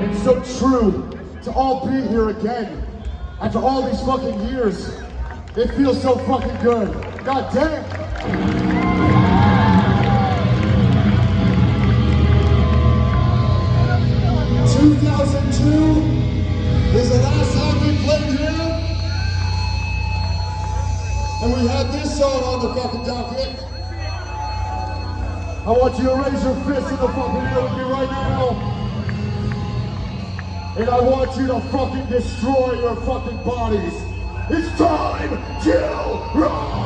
and so true to all be here again. After all these fucking years, it feels so fucking good. God damn. 2002 is the last time we played here, and we had this song on the fucking docket. I want you to raise your fist in the fucking air with me right now. And I want you to fucking destroy your fucking bodies. It's time to rock!